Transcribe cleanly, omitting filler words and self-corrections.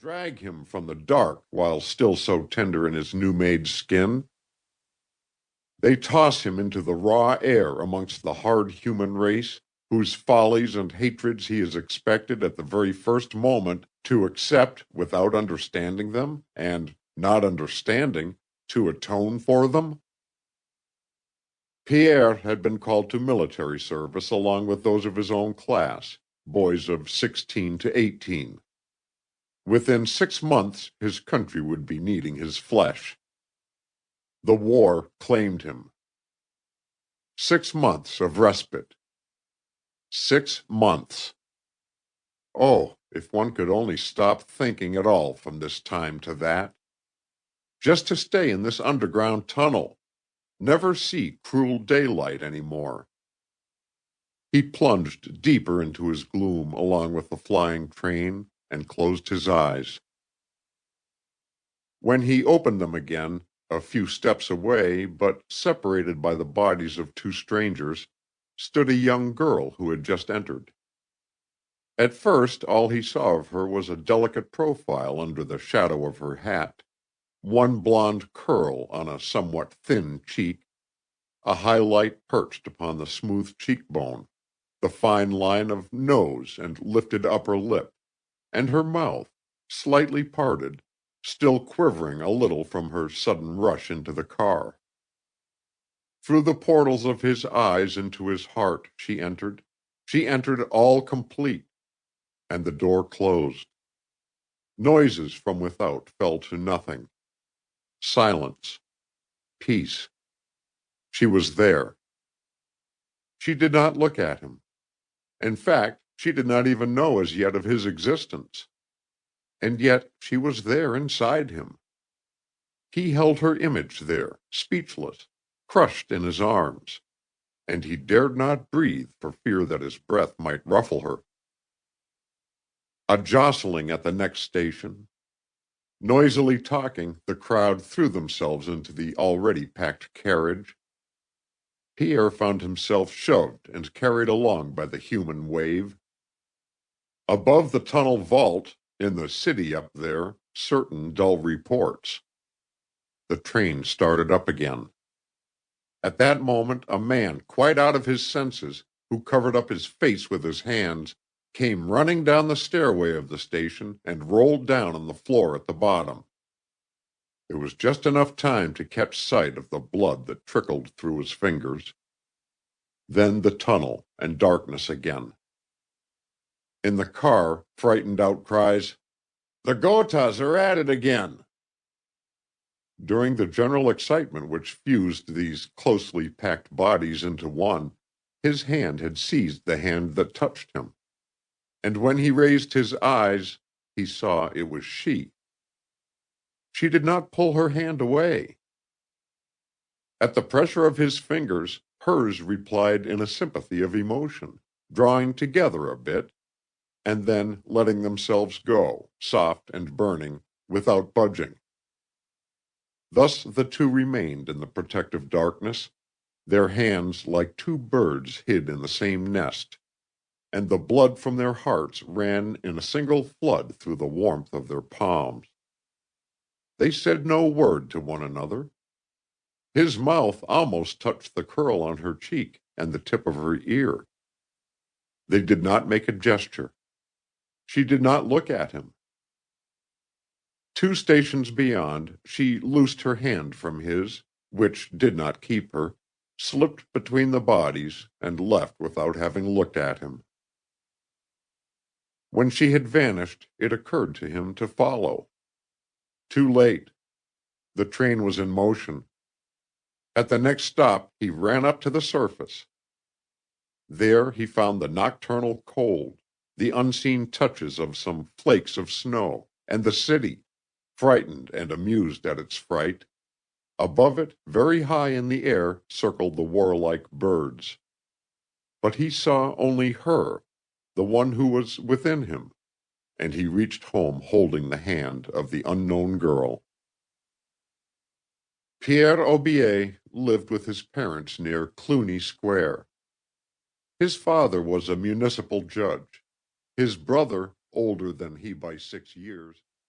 drag him from the dark while still so tender in his new-made skin. They toss him into the raw air amongst the hard human race, whose follies and hatreds he is expected at the very first moment to accept without understanding them, and, not understanding, to atone for them. Pierre had been called to military service along with those of his own class, boys of 16 to 18. Within 6 months his country would be needing his flesh. The war claimed him. 6 months of respite. 6 months. Oh, if one could only stop thinking at all from this time to that. Just to stay in this underground tunnel. Never see cruel daylight any more. He plunged deeper into his gloom along with the flying train and closed his eyes. When he opened them again, a few steps away, but separated by the bodies of two strangers, stood a young girl who had just entered. At first, all he saw of her was a delicate profile under the shadow of her hat, one blonde curl on a somewhat thin cheek, a highlight perched upon the smooth cheekbone, the fine line of nose and lifted upper lip, and her mouth, slightly parted, still quivering a little from her sudden rush into the car. Through the portals of his eyes into his heart she entered all complete, and the door closed. Noises from without fell to nothing. Silence. Peace. She was there. She did not look at him. In fact, she did not even know as yet of his existence. And yet she was there inside him. He held her image there, speechless, crushed in his arms, and he dared not breathe for fear that his breath might ruffle her. A jostling at the next station. Noisily talking, the crowd threw themselves into the already packed carriage. Pierre found himself shoved and carried along by the human wave. Above the tunnel vault, in the city up there, certain dull reports. The train started up again. At that moment, a man quite out of his senses, who covered up his face with his hands, came running down the stairway of the station and rolled down on the floor at the bottom. There was just enough time to catch sight of the blood that trickled through his fingers. Then the tunnel and darkness again. In the car, frightened outcries, "The Gothas are at it again!" During the general excitement which fused these closely packed bodies into one, his hand had seized the hand that touched him. And when he raised his eyes, he saw it was she. She did not pull her hand away. At the pressure of his fingers, hers replied in a sympathy of emotion, drawing together a bit, and then letting themselves go, soft and burning, without budging. Thus the two remained in the protective darkness, their hands like two birds hid in the same nest, and the blood from their hearts ran in a single flood through the warmth of their palms. They said no word to one another. His mouth almost touched the curl on her cheek and the tip of her ear. They did not make a gesture. She did not look at him. 2 stations beyond, she loosed her hand from his, which did not keep her, slipped between the bodies, and left without having looked at him. When she had vanished, it occurred to him to follow. Too late. The train was in motion. At the next stop, he ran up to the surface. There he found the nocturnal cold, the unseen touches of some flakes of snow, and the city, frightened and amused at its fright. Above it, very high in the air, circled the warlike birds. But he saw only her, the one who was within him, and he reached home holding the hand of the unknown girl. Pierre Aubier lived with his parents near Cluny Square. His father was a municipal judge. His brother, older than he by 6 years,